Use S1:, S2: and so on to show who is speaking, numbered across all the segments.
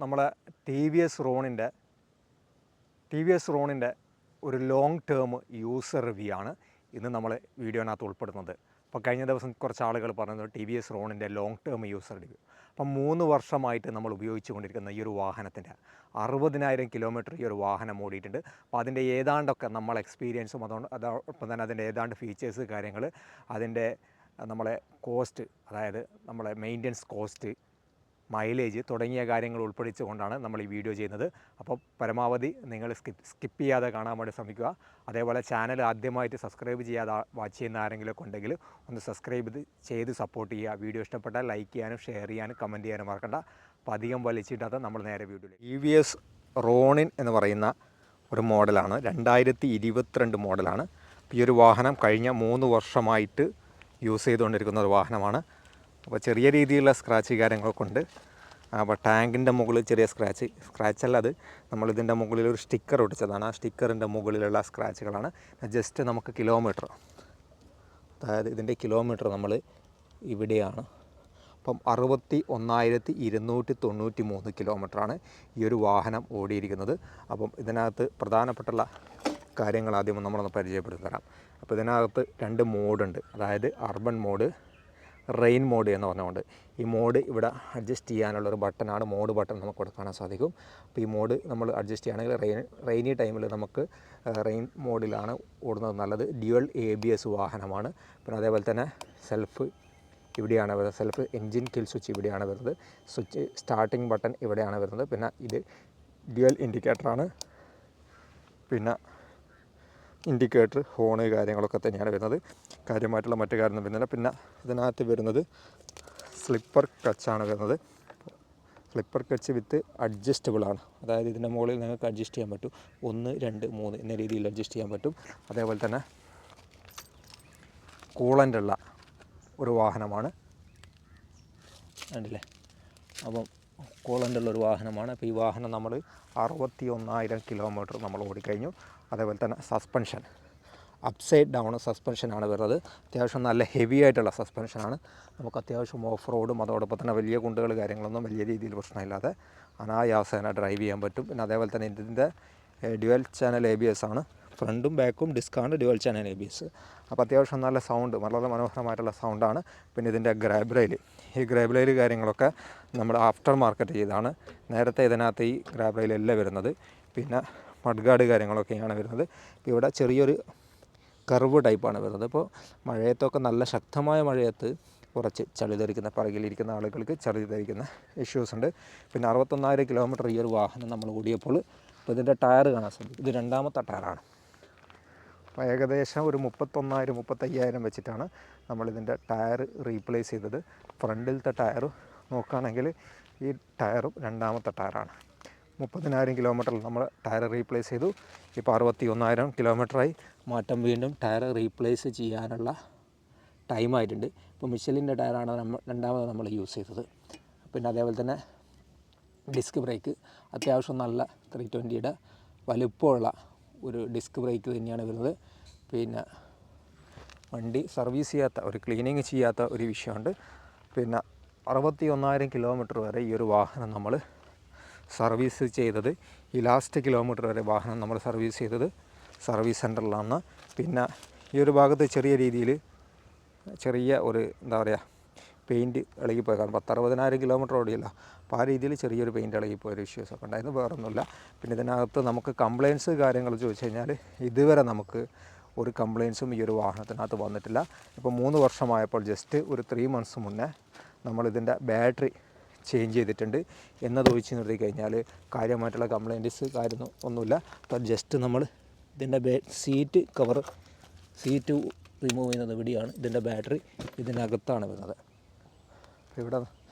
S1: നമ്മളെ T V S റോണിൻ്റെ ഒരു long term user review ആണ് ഇന്ന് നമ്മൾ വീഡിയോനകത്ത് ഉൾപ്പെടുന്നത്. അപ്പോൾ കഴിഞ്ഞ ദിവസം കുറച്ച് ആളുകൾ പറഞ്ഞത് ടി വി എസ് റോണിൻ്റെ ലോങ് ടേം യൂസർ റിവ്യൂ. അപ്പം 3 വർഷമായിട്ട് നമ്മൾ ഉപയോഗിച്ചു കൊണ്ടിരിക്കുന്ന ഈ ഒരു വാഹനത്തിൻ്റെ 60,000 കിലോമീറ്റർ ഈ ഒരു വാഹനം ഓടിയിട്ടുണ്ട്. അപ്പോൾ അതിൻ്റെ ഏതാണ്ടൊക്കെ നമ്മൾ എക്സ്പീരിയൻസും അതോടൊപ്പം തന്നെ അതിൻ്റെ ഏതാണ്ട് ഫീച്ചേഴ്സ് കാര്യങ്ങൾ, അതിൻ്റെ നമ്മളെ കോസ്റ്റ്, അതായത് നമ്മളെ മെയിൻ്റനൻസ് കോസ്റ്റ്, മൈലേജ് തുടങ്ങിയ കാര്യങ്ങൾ ഉൾപ്പെടുത്തിക്കൊണ്ടാണ് നമ്മൾ ഈ വീഡിയോ ചെയ്യുന്നത്. അപ്പോൾ പരമാവധി നിങ്ങൾ സ്കിപ്പ് ചെയ്യാതെ കാണാൻ വേണ്ടി ശ്രമിക്കുക. അതേപോലെ ചാനൽ ആദ്യമായിട്ട് സബ്സ്ക്രൈബ് ചെയ്യാതെ വാച്ച് ചെയ്യുന്ന ആരെങ്കിലുമൊക്കെ ഉണ്ടെങ്കിൽ ഒന്ന് സബ്സ്ക്രൈബ് ചെയ്ത് സപ്പോർട്ട് ചെയ്യുക. വീഡിയോ ഇഷ്ടപ്പെട്ടാൽ ലൈക്ക് ചെയ്യാനും ഷെയർ ചെയ്യാനും കമൻറ്റ് ചെയ്യാനും മറക്കണ്ട. അപ്പോൾ അധികം വലിച്ചിട്ടാത്ത നമ്മൾ നേരെ വീഡിയോയിൽ. ടി വി എസ് റോണിൻ എന്ന് പറയുന്ന ഒരു മോഡലാണ്, 2022 മോഡലാണ്. ഈ ഒരു വാഹനം കഴിഞ്ഞ 3 വർഷമായിട്ട് യൂസ് ചെയ്തുകൊണ്ടിരിക്കുന്ന ഒരു വാഹനമാണ്. അപ്പോൾ ചെറിയ രീതിയിലുള്ള സ്ക്രാച്ച് കാര്യങ്ങളൊക്കെ ഉണ്ട്. അപ്പോൾ ടാങ്കിൻ്റെ മുകളിൽ ചെറിയ സ്ക്രാച്ചല്ല, അത് നമ്മളിതിൻ്റെ മുകളിൽ ഒരു സ്റ്റിക്കർ ഒട്ടിച്ചതാണ്. ആ സ്റ്റിക്കറിൻ്റെ മുകളിലുള്ള സ്ക്രാച്ചുകളാണ്. ജസ്റ്റ് നമുക്ക് കിലോമീറ്റർ, അതായത് ഇതിൻ്റെ കിലോമീറ്റർ നമ്മൾ ഇവിടെയാണ്. അപ്പം 61,293 കിലോമീറ്ററാണ് ഈ ഒരു വാഹനം ഓടിയിരിക്കുന്നത്. അപ്പം ഇതിനകത്ത് പ്രധാനപ്പെട്ടുള്ള കാര്യങ്ങൾ ആദ്യം നമ്മളൊന്ന് പരിചയപ്പെടുത്തി തരാം. അപ്പോൾ ഇതിനകത്ത് 2 മോഡുണ്ട്, അതായത് അർബൻ മോഡ്, റെയിൻ മോഡ് എന്ന് പറഞ്ഞുകൊണ്ട്. ഈ മോഡ് ഇവിടെ അഡ്ജസ്റ്റ് ചെയ്യാനുള്ളൊരു ബട്ടനാണ്, മോഡ് ബട്ടൺ നമുക്ക് ഇവിടെ കാണാൻ സാധിക്കും. അപ്പോൾ ഈ മോഡ് നമ്മൾ അഡ്ജസ്റ്റ് ചെയ്യുകയാണെങ്കിൽ റെയിനി ടൈമിൽ നമുക്ക് റെയിൻ മോഡിലാണ് ഓടുന്നത് നല്ലത്. ഡ്യുവൽ ABS വാഹനമാണ്. പിന്നെ അതേപോലെ തന്നെ സെൽഫ് ഇവിടെയാണ് വരുന്നത്, സെൽഫ് എൻജിൻ കിൽ സ്വിച്ച് ഇവിടെയാണ് വരുന്നത്, സ്വിച്ച് സ്റ്റാർട്ടിംഗ് ബട്ടൺ ഇവിടെയാണ് വരുന്നത്. പിന്നെ ഇത് ഡ്യുവൽ ഇൻഡിക്കേറ്ററാണ്, പിന്നെ ഇൻഡിക്കേറ്റർ, ഹോണ് കാര്യങ്ങളൊക്കെ തന്നെയാണ് വരുന്നത്. കാര്യമായിട്ടുള്ള മറ്റു കാര്യമൊന്നും വരുന്നില്ല. പിന്നെ ഇതിനകത്ത് വരുന്നത് സ്ലിപ്പർ ടച്ചാണ് വരുന്നത്. സ്ലിപ്പർ ടച്ച് വിത്ത് അഡ്ജസ്റ്റബിളാണ്, അതായത് ഇതിൻ്റെ മുകളിൽ നിങ്ങൾക്ക് അഡ്ജസ്റ്റ് ചെയ്യാൻ പറ്റും. 1, 2, 3 എന്ന രീതിയിൽ അഡ്ജസ്റ്റ് ചെയ്യാൻ പറ്റും. അതേപോലെ തന്നെ കൂളൻ്റുള്ള ഒരു വാഹനമാണ്, കണ്ടില്ലേ? അപ്പം കൂളൻ്റുള്ളൊരു വാഹനമാണ്. അപ്പോൾ ഈ വാഹനം നമ്മൾ 61,000 കിലോമീറ്റർ നമ്മൾ ഓടിക്കഴിഞ്ഞു. അതേപോലെ തന്നെ സസ്പെൻഷൻ അപ്സൈഡ് ഡൗൺ സസ്പെൻഷനാണ് വരുന്നത്. അത്യാവശ്യം നല്ല ഹെവി ആയിട്ടുള്ള സസ്പെൻഷനാണ്. നമുക്ക് അത്യാവശ്യം ഓഫ് റോഡും അതോടൊപ്പം തന്നെ വലിയ കുണ്ടുകൾ കാര്യങ്ങളൊന്നും വലിയ രീതിയിൽ പ്രശ്നമില്ലാതെ അനായാസേന ഡ്രൈവ് ചെയ്യാൻ പറ്റും. പിന്നെ അതേപോലെ തന്നെ ഇതിൻ്റെ ഡ്യുവൽ ചാനൽ ABS ആണ്, ഫ്രണ്ടും ബാക്കും ഡിസ്ക്കാണ് ഡ്യുവൽ ചാനൽ ABS. അപ്പോൾ അത്യാവശ്യം നല്ല സൗണ്ട്, വളരെ മനോഹരമായിട്ടുള്ള സൗണ്ടാണ്. പിന്നെ ഇതിൻ്റെ ഈ ഗ്രാബ് റെയിൽ കാര്യങ്ങളൊക്കെ നമ്മൾ ആഫ്റ്റർ മാർക്കറ്റ് ചെയ്താണ്. നേരത്തെ ഇതിനകത്ത് ഈ ഗ്രാബ് റെയിലല്ല വരുന്നത്. പിന്നെ മഡ്ഗാർഡ് കാര്യങ്ങളൊക്കെയാണ് വരുന്നത്. ഇപ്പോൾ ഇവിടെ ചെറിയൊരു കർവ് ടൈപ്പാണ് വരുന്നത്. ഇപ്പോൾ മഴയത്തൊക്കെ നല്ല ശക്തമായ മഴയത്ത് കുറച്ച് ചളി തെറിക്കുന്ന, പറകിലിരിക്കുന്ന ആളുകൾക്ക് ചളി തെറിക്കുന്ന ഇഷ്യൂസ് ഉണ്ട്. പിന്നെ 61,000 കിലോമീറ്റർ ഈ ഒരു വാഹനം നമ്മൾ ഓടിയപ്പോൾ ഇപ്പോൾ ഇതിൻ്റെ ടയർ കാണാൻ സാധിക്കും. ഇത് 2ാമത്തെ ടയറാണ്. അപ്പോൾ ഏകദേശം ഒരു 35,000 വെച്ചിട്ടാണ് നമ്മളിതിൻ്റെ ടയർ റീപ്ലേസ് ചെയ്തത്. ഫ്രണ്ടിലത്തെ ടയർ നോക്കുകയാണെങ്കിൽ ഈ ടയറും 2ാമത്തെ ടയറാണ്. 30,000 കിലോമീറ്ററിൽ നമ്മൾ ടയർ റീപ്ലേസ് ചെയ്തു. ഇപ്പോൾ 61,000 കിലോമീറ്ററായി. മാറ്റം വീണ്ടും ടയർ റീപ്ലേസ് ചെയ്യാനുള്ള ടൈമായിട്ടുണ്ട്. ഇപ്പോൾ മിഷലിൻ്റെ ടയറാണ് 2ാമത് നമ്മൾ യൂസ് ചെയ്തത്. പിന്നെ അതേപോലെ തന്നെ ഡിസ്ക് ബ്രേക്ക് അത്യാവശ്യം നല്ല 320യുടെ വലുപ്പമുള്ള ഒരു ഡിസ്ക് ബ്രേക്ക് തന്നെയാണ് വരുന്നത്. പിന്നെ വണ്ടി സർവീസ് ചെയ്യാത്ത, ഒരു ക്ലീനിങ് ചെയ്യാത്ത ഒരു വിഷയമുണ്ട്. പിന്നെ 61,000 കിലോമീറ്റർ വരെ ഈ ഒരു വാഹനം നമ്മൾ സർവീസ് ചെയ്തത്, ഈ ലാസ്റ്റ് കിലോമീറ്റർ വരെ വാഹനം നമ്മൾ സർവീസ് ചെയ്തത് സർവീസ് സെൻറ്ററിലാണ്. പിന്നെ ഈ ഒരു ഭാഗത്ത് ചെറിയ രീതിയിൽ ചെറിയ ഒരു എന്താ പറയുക പെയിൻറ്റ് ഇളകിപ്പോയി. കാരണം 60,000 കിലോമീറ്റർ ഓടിയല്ല, അപ്പോൾ ആ രീതിയിൽ ചെറിയൊരു പെയിൻറ്റ് ഇളകിപ്പോയൊരു ഇഷ്യൂസൊക്കെ ഉണ്ടായിരുന്നു, വേറൊന്നുമില്ല. പിന്നെ ഇതിനകത്ത് നമുക്ക് കംപ്ലയിൻസ് കാര്യങ്ങൾ ചോദിച്ചു കഴിഞ്ഞാൽ ഇതുവരെ നമുക്ക് ഒരു കംപ്ലയിൻസും ഈ ഒരു വാഹനത്തിനകത്ത് വന്നിട്ടില്ല. ഇപ്പോൾ 3 വർഷമായപ്പോൾ ജസ്റ്റ് ഒരു 3 മന്ത്സ് മുന്നേ നമ്മളിതിൻ്റെ ബാറ്ററി ചേഞ്ച് ചെയ്തിട്ടുണ്ട്. എന്നത് ഒഴിച്ച് നിർത്തി കഴിഞ്ഞാൽ കാര്യമായിട്ടുള്ള കംപ്ലയിൻറ്റ്സ് ഒന്നുമില്ല. അപ്പോൾ ജസ്റ്റ് നമ്മൾ ഇതിൻ്റെ സീറ്റ് റിമൂവ് ചെയ്യുന്നത് ഇവിടെയാണ്. ഇതിൻ്റെ ബാറ്ററി ഇതിനകത്താണ് വരുന്നത്. ഇവിടെ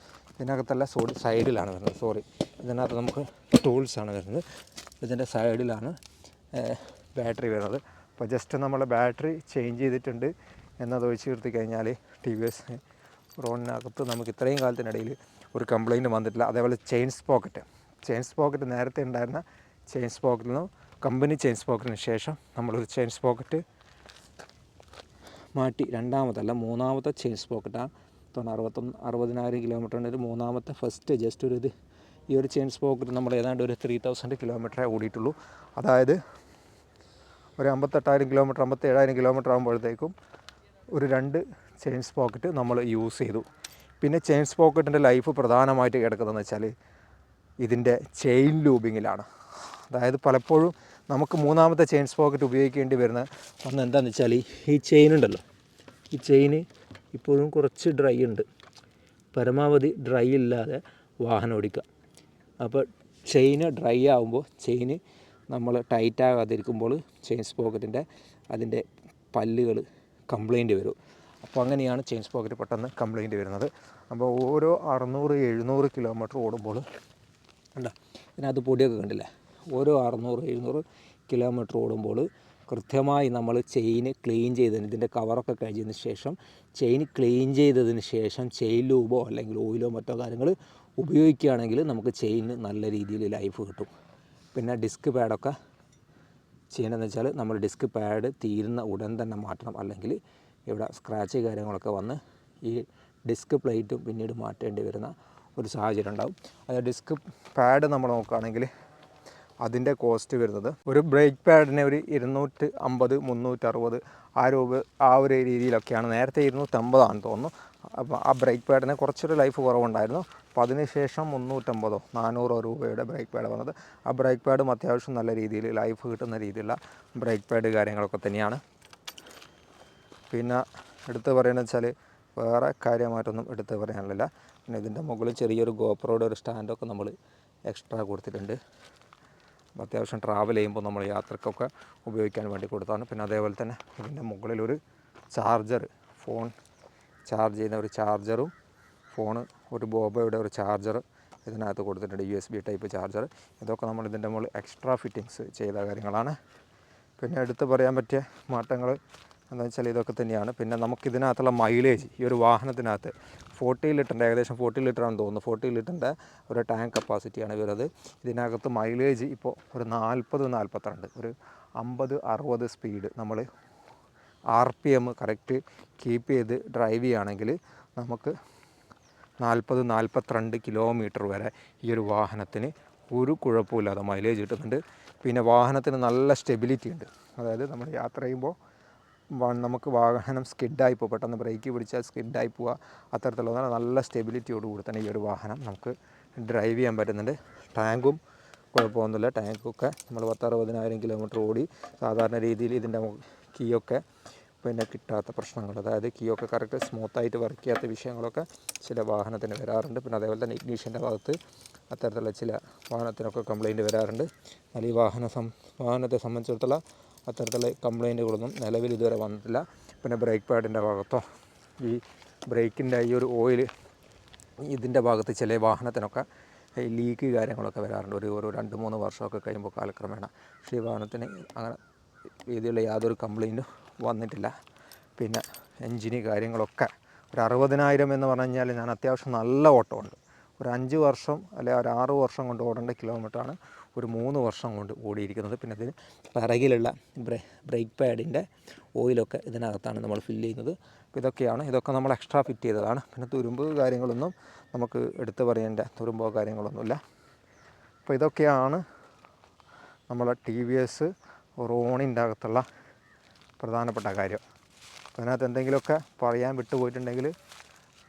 S1: ഇതിനകത്തല്ല, സൈഡിലാണ് വരുന്നത്. ഇതിനകത്ത് നമുക്ക് ടൂൾസാണ് വരുന്നത്. ഇതിൻ്റെ സൈഡിലാണ് ബാറ്ററി വരുന്നത്. അപ്പോൾ ജസ്റ്റ് നമ്മൾ ബാറ്ററി ചേഞ്ച് ചെയ്തിട്ടുണ്ട് എന്നത് ഒഴിച്ച് നിർത്തി കഴിഞ്ഞാൽ ടി വി എസ് റോണിനകത്ത് നമുക്ക് ഇത്രയും കാലത്തിനിടയിൽ ഒരു കംപ്ലയിൻറ്റ് വന്നിട്ടില്ല. അതേപോലെ ചെയിൻ സ്പോക്കറ്റ് നേരത്തെ ഉണ്ടായിരുന്ന ചെയിൻ സ്പോക്കറ്റിൽ നിന്നും കമ്പനി ചെയിൻ സ്പോക്കറ്റിന് ശേഷം നമ്മളൊരു ചെയിൻ സ്പോക്കറ്റ് മാറ്റി, 2ാമതല്ല 3ാമത്തെ ചെയിൻ സ്പോക്കറ്റാണ്. 60,000 കിലോമീറ്ററിൻ്റെ ഒരു 3ാമത്തെ ഫസ്റ്റ് ജസ്റ്റ് ഒരു ഇത് ഈ ഒരു ചെയിൻ സ്പോക്കറ്റ് നമ്മൾ ഏതാണ്ട് ഒരു 3000 കിലോമീറ്ററേ ഓടിയിട്ടുള്ളൂ. അതായത് ഒരു 58,000 കിലോമീറ്റർ 57,000 കിലോമീറ്റർ ആകുമ്പോഴത്തേക്കും ഒരു 2 ചെയിൻ സ്പോക്കറ്റ് നമ്മൾ യൂസ് ചെയ്തു. പിന്നെ ചെയിൻ സ്പോക്കറ്റിൻ്റെ ലൈഫ് പ്രധാനമായിട്ട് കിടക്കുന്നതെന്ന് വെച്ചാൽ ഇതിൻ്റെ ചെയിൻ ലൂബിങ്ങിലാണ്. അതായത് പലപ്പോഴും നമുക്ക് മൂന്നാമത്തെ ചെയിൻ സ്പോക്കറ്റ് ഉപയോഗിക്കേണ്ടി വരുന്ന ഒന്ന് എന്താണെന്ന് വെച്ചാൽ ഈ ചെയിൻ ഉണ്ടല്ലോ, ഈ ചെയിന് ഇപ്പോഴും കുറച്ച് ഡ്രൈ ഉണ്ട്. പരമാവധി ഡ്രൈ ഇല്ലാതെ വാഹനം ഓടിക്കുക. അപ്പോൾ ചെയിന് ഡ്രൈ ആകുമ്പോൾ ചെയിന് നമ്മൾ ടൈറ്റ് ആകാതിരിക്കുമ്പോൾ ചെയിൻ സ്പോക്കറ്റിൻ്റെ അതിൻ്റെ പല്ലുകൾ കംപ്ലൈൻറ്റ് വരും. അപ്പോൾ അങ്ങനെയാണ് ചെയിൻ സ്പോക്കറ്റ് പെട്ടെന്ന് കംപ്ലൈൻറ്റ് വരുന്നത്. അപ്പോൾ ഓരോ 600-700 കിലോമീറ്റർ ഓടുമ്പോൾ അല്ല ഇതിനകത്ത് പൊടിയൊക്കെ കണ്ടില്ലേ, ഓരോ 600-700 കിലോമീറ്റർ ഓടുമ്പോൾ കൃത്യമായി നമ്മൾ ചെയിന് ക്ലീൻ ചെയ്തതിന് ഇതിൻ്റെ കവറൊക്കെ കഴിഞ്ഞതിന് ശേഷം ചെയിൻ ക്ലീൻ ചെയ്തതിന് ശേഷം ചെയിൻ ലൂബോ അല്ലെങ്കിൽ ഓയിലോ മറ്റോ കാര്യങ്ങൾ ഉപയോഗിക്കുകയാണെങ്കിൽ നമുക്ക് ചെയിന് നല്ല രീതിയിൽ ലൈഫ് കിട്ടും. പിന്നെ ഡിസ്ക് പാഡൊക്കെ ചെയ്യണമെന്ന് വെച്ചാൽ നമ്മൾ ഡിസ്ക് പാഡ് തീരുന്ന ഉടൻ തന്നെ മാറ്റണം. അല്ലെങ്കിൽ ഇവിടെ സ്ക്രാച്ച് കാര്യങ്ങളൊക്കെ വന്ന് ഈ ഡിസ്ക് പ്ലേറ്റും പിന്നീട് മാറ്റേണ്ടി വരുന്ന ഒരു സാഹചര്യം ഉണ്ടാകും. അതായത് ഡിസ്ക് പാഡ് നമ്മൾ നോക്കുകയാണെങ്കിൽ അതിൻ്റെ കോസ്റ്റ് വരുന്നത് ഒരു ബ്രേക്ക് പാഡിന് ഒരു 250-360 ആ ഒരു രീതിയിലൊക്കെയാണ്. നേരത്തെ 250 തോന്നുന്നു. അപ്പോൾ ആ ബ്രേക്ക് പാഡിന് കുറച്ചൊരു ലൈഫ് കുറവുണ്ടായിരുന്നു. അപ്പോൾ അതിനുശേഷം 350-400 രൂപയുടെ ബ്രേക്ക് പാഡ് വന്നത്. ആ ബ്രേക്ക് പാഡും അത്യാവശ്യം നല്ല രീതിയിൽ ലൈഫ് കിട്ടുന്ന രീതിയിലുള്ള ബ്രേക്ക് പാഡ് കാര്യങ്ങളൊക്കെ തന്നെയാണ്. പിന്നെ എടുത്ത് പറയുന്നത് വെച്ചാൽ വേറെ കാര്യമായിട്ടൊന്നും എടുത്ത് പറയാനില്ല. പിന്നെ ഇതിൻ്റെ മുകളിൽ ചെറിയൊരു ഗോപ്രോയുടെ ഒരു സ്റ്റാൻഡൊക്കെ നമ്മൾ എക്സ്ട്രാ കൊടുത്തിട്ടുണ്ട്. അത്യാവശ്യം ട്രാവൽ ചെയ്യുമ്പോൾ നമ്മൾ യാത്രക്കൊക്കെ ഉപയോഗിക്കാൻ വേണ്ടി കൊടുത്താണ്. പിന്നെ അതേപോലെ തന്നെ ഇതിൻ്റെ മുകളിലൊരു ചാർജർ, ഫോൺ ചാർജ് ചെയ്യുന്ന ഒരു ചാർജറും ഫോണ് ഒരു ബോബയുടെ ഒരു ചാർജർ ഇതിനകത്ത് കൊടുത്തിട്ടുണ്ട്, USB ടൈപ്പ് ചാർജർ. ഇതൊക്കെ നമ്മൾ ഇതിൻ്റെ മുകളിൽ എക്സ്ട്രാ ഫിറ്റിങ്സ് ചെയ്ത കാര്യങ്ങളാണ്. പിന്നെ എടുത്ത് പറയാൻ പറ്റിയ മാറ്റങ്ങൾ എന്താണെന്ന് വെച്ചാൽ ഇതൊക്കെ തന്നെയാണ്. പിന്നെ നമുക്കിതിനകത്തുള്ള മൈലേജ് ഈ ഒരു വാഹനത്തിനകത്ത് 40 ലിറ്ററിൻ്റെ ഏകദേശം 40 ലിറ്ററാണെന്ന് തോന്നുന്നു, 40 ലിറ്ററിൻ്റെ ഒരു ടാങ്ക് കപ്പാസിറ്റിയാണ് വരുന്നത്. ഇതിനകത്ത് മൈലേജ് ഇപ്പോൾ ഒരു 40-42, ഒരു 50-60 സ്പീഡ് നമ്മൾ RPM കറക്റ്റ് കീപ്പ് ചെയ്ത് ഡ്രൈവ് ചെയ്യുകയാണെങ്കിൽ നമുക്ക് 40-42 കിലോമീറ്റർ വരെ ഈ ഒരു വാഹനത്തിന് ഒരു കുഴപ്പമില്ലാതെ മൈലേജ് കിട്ടുന്നുണ്ട്. പിന്നെ വാഹനത്തിന് നല്ല സ്റ്റെബിലിറ്റി ഉണ്ട്. അതായത് നമ്മൾ യാത്ര ചെയ്യുമ്പോൾ നമുക്ക് വാഹനം സ്കിഡായി പോകും, പെട്ടെന്ന് ബ്രേക്ക് പിടിച്ചാൽ സ്കിഡായി പോവുക, അത്തരത്തിലുള്ള നല്ല സ്റ്റെബിലിറ്റിയോടുകൂടി തന്നെ ഈ ഒരു വാഹനം നമുക്ക് ഡ്രൈവ് ചെയ്യാൻ പറ്റുന്നുണ്ട്. ടാങ്കും കുഴപ്പമൊന്നുമില്ല. ടാങ്കൊക്കെ നമ്മൾ 10-60,000 കിലോമീറ്റർ ഓടി സാധാരണ രീതിയിൽ ഇതിൻ്റെ കീയൊക്കെ പിന്നെ കിട്ടാത്ത പ്രശ്നങ്ങൾ, അതായത് കീയൊക്കെ കറക്റ്റ് സ്മൂത്തായിട്ട് വർക്ക് ചെയ്യാത്ത വിഷയങ്ങളൊക്കെ ചില വാഹനത്തിന് വരാറുണ്ട്. പിന്നെ അതേപോലെ തന്നെ ഇഗ്നീഷൻ്റെ ഭാഗത്ത് അത്തരത്തിലുള്ള ചില വാഹനത്തിനൊക്കെ കംപ്ലൈൻറ്റ് വരാറുണ്ട്. എന്നാൽ ഈ വാഹനത്തെ സംബന്ധിച്ചിടത്തോളം അത്തരത്തിലുള്ള കംപ്ലൈൻറ്റുകളൊന്നും നിലവിൽ ഇതുവരെ വന്നിട്ടില്ല. പിന്നെ ബ്രേക്ക് പാഡിൻ്റെ ഭാഗത്തോ ഈ ബ്രേക്കിൻ്റെ ഈ ഒരു ഓയിൽ ഇതിൻ്റെ ഭാഗത്ത് ചില വാഹനത്തിനൊക്കെ ലീക്ക് കാര്യങ്ങളൊക്കെ വരാറുണ്ട്. ഒരു 2-3 വർഷമൊക്കെ കഴിയുമ്പോൾ കാലക്രമേണ. പക്ഷേ ഈ വാഹനത്തിന് അങ്ങനെ രീതിയിലുള്ള യാതൊരു കംപ്ലൈൻറ്റും വന്നിട്ടില്ല. പിന്നെ എൻജിന് കാര്യങ്ങളൊക്കെ ഒരു 60,000 എന്ന് പറഞ്ഞു കഴിഞ്ഞാൽ ഞാൻ അത്യാവശ്യം നല്ല ഓട്ടമുണ്ട്. ഒരു 5 വർഷം അല്ലെങ്കിൽ ഒരു 6 വർഷം കൊണ്ട് ഓടേണ്ട കിലോമീറ്ററാണ് ഒരു 3 വർഷം കൊണ്ട് ഓടിയിരിക്കുന്നത്. പിന്നെ ഇതിന് പിറകിലുള്ള ബ്രേക്ക് പാഡിൻ്റെ ഓയിലൊക്കെ ഇതിനകത്താണ് നമ്മൾ ഫില്ല് ചെയ്യുന്നത്. അപ്പോൾ ഇതൊക്കെ നമ്മൾ എക്സ്ട്രാ ഫിറ്റ് ചെയ്തതാണ്. പിന്നെ തുരുമ്പ് കാര്യങ്ങളൊന്നും നമുക്ക് എടുത്ത് പറയേണ്ട തുരുമ്പോ കാര്യങ്ങളൊന്നുമില്ല. അപ്പോൾ ഇതൊക്കെയാണ് നമ്മളെ TVS റോണിൻ്റെ അകത്തുള്ള പ്രധാനപ്പെട്ട കാര്യം. അപ്പോൾ അതിനകത്ത് എന്തെങ്കിലുമൊക്കെ പറയാൻ വിട്ടുപോയിട്ടുണ്ടെങ്കിൽ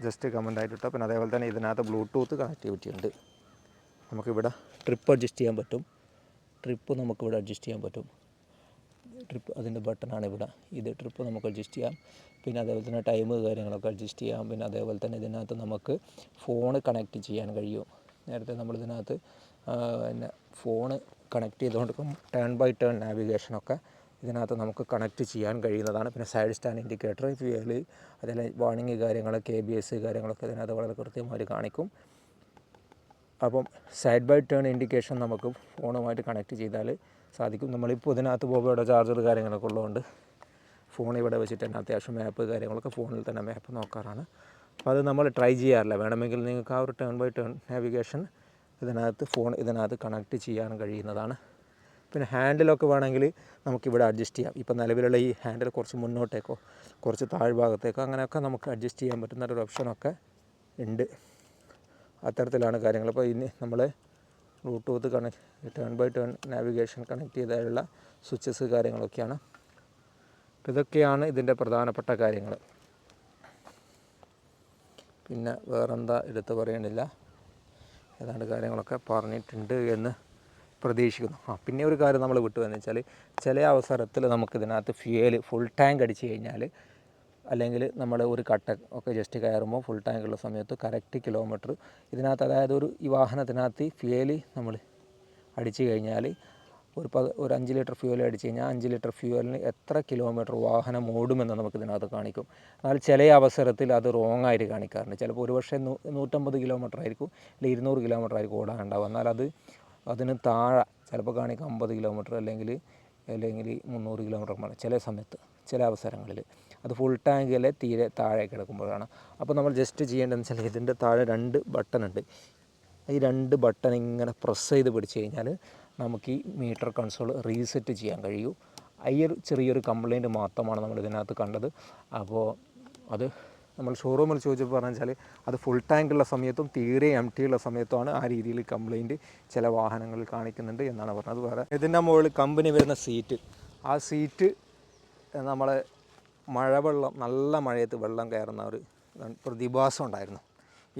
S1: ജസ്റ്റ് കമൻ്റായിട്ട് ഇട്ടോ. പിന്നെ അതേപോലെ തന്നെ ഇതിനകത്ത് ബ്ലൂടൂത്ത് കണക്ടിവിറ്റി ഉണ്ട്. നമുക്കിവിടെ ട്രിപ്പ് അഡ്ജസ്റ്റ് ചെയ്യാൻ പറ്റും. നമുക്കിവിടെ അഡ്ജസ്റ്റ് ചെയ്യാൻ പറ്റും. അതിൻ്റെ ബട്ടണാണ് ഇവിടെ. ഇത് ട്രിപ്പ് നമുക്ക് അഡ്ജസ്റ്റ് ചെയ്യാം. പിന്നെ അതേപോലെ തന്നെ ടൈം കാര്യങ്ങളൊക്കെ അഡ്ജസ്റ്റ് ചെയ്യാം. പിന്നെ അതേപോലെ തന്നെ ഇതിനകത്ത് നമുക്ക് ഫോണ് കണക്റ്റ് ചെയ്യാൻ കഴിയും. നേരത്തെ നമ്മളിതിനകത്ത് പിന്നെ ഫോണ് കണക്ട് ചെയ്തുകൊണ്ട് ടേൺ ബൈ ടേൺ നാവിഗേഷനൊക്കെ ഇതിനകത്ത് നമുക്ക് കണക്റ്റ് ചെയ്യാൻ കഴിയുന്നതാണ്. പിന്നെ സൈഡ് സ്റ്റാൻഡ് ഇൻഡിക്കേറ്റർ, ഫ്യൂവൽ, അതിലെ വാർണിംഗ് കാര്യങ്ങൾ, KBS കാര്യങ്ങളൊക്കെ ഇതിനകത്ത് വളരെ കൃത്യമായിട്ട് കാണിക്കും. അപ്പം സൈഡ് ബൈ ടേൺ ഇൻഡിക്കേഷൻ നമുക്ക് ഫോണുമായിട്ട് കണക്റ്റ് ചെയ്താൽ സാധിക്കും. നമ്മളിപ്പോൾ ഇതിനകത്ത് ബോബയുടെ ചാർജർ കാര്യങ്ങളൊക്കെ ഉള്ളതുകൊണ്ട് ഫോൺ ഇവിടെ വെച്ചിട്ട് തന്നെ അത്യാവശ്യം മാപ്പ് കാര്യങ്ങളൊക്കെ ഫോണിൽ തന്നെ മാപ്പ് നോക്കാറാണ്. അപ്പോൾ അത് നമ്മൾ ട്രൈ ചെയ്യാറില്ല. വേണമെങ്കിൽ നിങ്ങൾക്ക് ആ ഒരു ടേൺ ബൈ ടേൺ നാവിഗേഷൻ ഇതിനകത്ത് കണക്റ്റ് ചെയ്യാൻ കഴിയുന്നതാണ്. പിന്നെ ഹാൻഡിലൊക്കെ വേണമെങ്കിൽ നമുക്കിവിടെ അഡ്ജസ്റ്റ് ചെയ്യാം. ഇപ്പോൾ നിലവിലുള്ള ഈ ഹാൻഡിൽ കുറച്ച് മുന്നോട്ടേക്കോ കുറച്ച് താഴ്ഭാഗത്തേക്കോ അങ്ങനെയൊക്കെ നമുക്ക് അഡ്ജസ്റ്റ് ചെയ്യാൻ പറ്റുന്ന ഒരു ഓപ്ഷനൊക്കെ ഉണ്ട്. അത്തരത്തിലാണ് കാര്യങ്ങൾ. അപ്പോൾ ഇനി നമ്മൾ bluetooth turn by turn navigation connect ചെയ്താലുള്ള സ്വിച്ചസ് കാര്യങ്ങളൊക്കെയാണ്. ഇതൊക്കെയാണ് ഇതിൻ്റെ പ്രധാനപ്പെട്ട കാര്യങ്ങൾ. പിന്നെ വേറെന്താ എടുത്ത് പറയണില്ല, ഏതാണ്ട് കാര്യങ്ങളൊക്കെ പറഞ്ഞിട്ടുണ്ട് എന്ന് പ്രതീക്ഷിക്കുന്നു. പിന്നെ ഒരു കാര്യം നമ്മൾ വിട്ടുവെന്ന് വെച്ചാൽ, ചില അവസരത്തിൽ നമുക്കിതിനകത്ത് ഫ്യൂവൽ ഫുൾ ടാങ്ക് അടിച്ച് കഴിഞ്ഞാൽ, അല്ലെങ്കിൽ നമ്മൾ ഒരു കട്ട ഒക്കെ ജസ്റ്റ് കയറുമ്പോൾ ഫുൾ ടാങ്കുള്ള സമയത്ത് കറക്റ്റ് കിലോമീറ്റർ ഇതിനകത്ത്, അതായത് ഈ വാഹനത്തിനകത്ത് ഫ്യൂവൽ നമ്മൾ അടിച്ചു കഴിഞ്ഞാൽ ഒരു 5 ലിറ്റർ ഫ്യൂവൽ അടിച്ച് കഴിഞ്ഞാൽ 5 ലിറ്റർ ഫ്യൂവലിന് എത്ര കിലോമീറ്റർ വാഹനം ഓടുമെന്ന് നമുക്കിതിനകത്ത് കാണിക്കും. എന്നാൽ ചില അവസരത്തിൽ അത് റോങ് ആയിട്ട് കാണിക്കാറുണ്ട്. ചിലപ്പോൾ ഒരു പക്ഷേ 150 കിലോമീറ്റർ ആയിരിക്കും, അല്ലെങ്കിൽ 200 കിലോമീറ്റർ ആയിരിക്കും ഓടാനുണ്ടാവും. എന്നാൽ അതിന് താഴെ ചിലപ്പോൾ കാണിക്കും 50 കിലോമീറ്റർ അല്ലെങ്കിൽ 300 കിലോമീറ്റർ ചില സമയത്ത്, ചില അവസരങ്ങളിൽ. അത് ഫുൾ ടാങ്കിലെ തീരെ താഴെ കിടക്കുമ്പോഴാണ്. അപ്പോൾ നമ്മൾ ജസ്റ്റ് ചെയ്യേണ്ടതെന്ന് വെച്ചാൽ, ഇതിൻ്റെ താഴെ 2 ബട്ടണുണ്ട്. ഈ 2 ബട്ടൺ ഇങ്ങനെ പ്രസ് ചെയ്ത് പിടിച്ച് കഴിഞ്ഞാൽ നമുക്ക് ഈ മീറ്റർ കൺസോൾ റീസെറ്റ് ചെയ്യാൻ കഴിയും. ഈ ഒരു ചെറിയൊരു കംപ്ലയിൻറ്റ് മാത്രമാണ് നമ്മൾ ഇതിനകത്ത് കണ്ടത്. അപ്പോൾ അത് നമ്മൾ ഷോറൂമിൽ ചോദിച്ചപ്പോൾ പറഞ്ഞു വെച്ചാൽ, അത് ഫുൾ ടാങ്കുള്ള സമയത്തും തീരെ എം ടി ഉള്ള സമയത്തുമാണ് ആ രീതിയിൽ കംപ്ലയിൻറ്റ് ചില വാഹനങ്ങളിൽ കാണിക്കുന്നുണ്ട് എന്നാണ് പറഞ്ഞത്. വേറെ ഇതിൻ്റെ മുകളിൽ കമ്പനി വരുന്ന സീറ്റ്, ആ സീറ്റ് നമ്മൾ മഴവെള്ളം, നല്ല മഴയത്ത് വെള്ളം കയറുന്ന ഒരു പ്രതിഭാസം ഉണ്ടായിരുന്നു.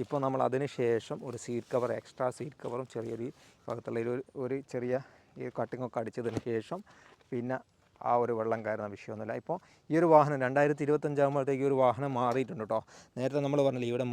S1: ഇപ്പോൾ നമ്മൾ അതിന് ശേഷം ഒരു സീറ്റ് കവർ, എക്സ്ട്രാ സീറ്റ് കവറും ചെറിയൊരു ഭാഗത്തുള്ള ഒരു ചെറിയ ഈ കട്ടിങ്ങൊക്കെ അടിച്ചതിന് ശേഷം പിന്നെ ആ ഒരു വെള്ളം കയറുന്ന വിഷയമൊന്നുമില്ല. ഇപ്പോൾ ഈ ഒരു വാഹനം 2025 ആകുമ്പോഴത്തേക്ക് ഈ ഒരു വാഹനം മാറിയിട്ടുണ്ട് കേട്ടോ. നേരത്തെ നമ്മൾ പറഞ്ഞില്ലേ ഇവിടെ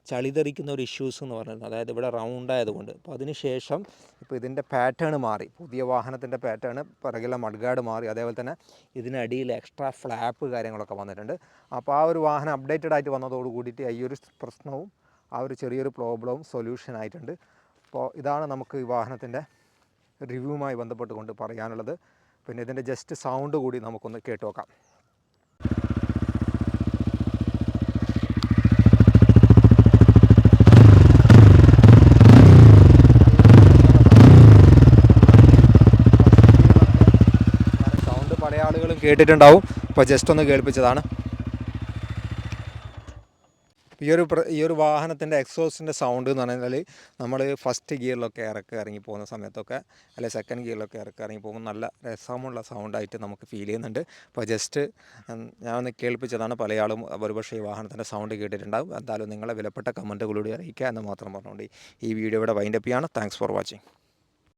S1: ചളി തെറിക്കുന്ന ഒരു ഇഷ്യൂസ് എന്ന് പറഞ്ഞിരുന്നത്, അതായത് ഇവിടെ റൗണ്ട് ആയതുകൊണ്ട്. അപ്പോൾ അതിന് ശേഷം ഇപ്പോൾ ഇതിൻ്റെ പാറ്റേൺ മാറി, പുതിയ വാഹനത്തിൻ്റെ പാറ്റേൺ, പിറകിലെ മഡ്ഗാർഡ് മാറി, അതേപോലെ തന്നെ ഇതിനടിയിൽ എക്സ്ട്രാ ഫ്ലാപ്പ് കാര്യങ്ങളൊക്കെ വന്നിട്ടുണ്ട്. അപ്പോൾ ആ ഒരു വാഹനം അപ്ഡേറ്റഡ് ആയിട്ട് വന്നതോട് കൂടിയിട്ട് ഈ ഒരു പ്രശ്നവും ആ ഒരു ചെറിയൊരു പ്രോബ്ലവും സൊല്യൂഷൻ ആയിട്ടുണ്ട്. അപ്പോൾ ഇതാണ് നമുക്ക് ഈ വാഹനത്തിൻ്റെ റിവ്യൂവുമായി ബന്ധപ്പെട്ടുകൊണ്ട് പറയാനുള്ളത്. പിന്നെ ഇതിൻ്റെ ജസ്റ്റ് സൗണ്ട് കൂടി നമുക്കൊന്ന് കേട്ട് നോക്കാം. സൗണ്ട് പല ആളുകളും കേട്ടിട്ടുണ്ടാവും, അപ്പോൾ ജസ്റ്റ് ഒന്ന് കേൾപ്പിച്ചതാണ്. ഈ ഒരു വാഹനത്തിൻ്റെ എക്സോസിൻ്റെ സൗണ്ട് എന്ന് പറഞ്ഞാൽ, നമ്മൾ ഫസ്റ്റ് ഗിയറിലൊക്കെ ഇറങ്ങി പോകുന്ന സമയത്തൊക്കെ, അല്ലെങ്കിൽ സെക്കൻഡ് ഗിയറിലൊക്കെ ഇറങ്ങി പോകുമ്പോൾ നല്ല രസമുള്ള സൗണ്ടായിട്ട് നമുക്ക് ഫീൽ ചെയ്യുന്നുണ്ട്. അപ്പോൾ ജസ്റ്റ് ഞാൻ ഒന്ന് കേൾപ്പിച്ചതാണ്. പല ആളും ഒരുപക്ഷേ ഈ വാഹനത്തിൻ്റെ സൗണ്ട് കേട്ടിട്ടുണ്ടാകും. എന്തായാലും നിങ്ങളെ വിലപ്പെട്ട കമൻറ്റുകളിലൂടെ അറിയിക്കുക എന്ന് മാത്രം പറഞ്ഞുകൊണ്ട് ഈ വീഡിയോ ഇവിടെ വൈൻഡപ്പ് ചെയ്യാണ്. Thanks for watching.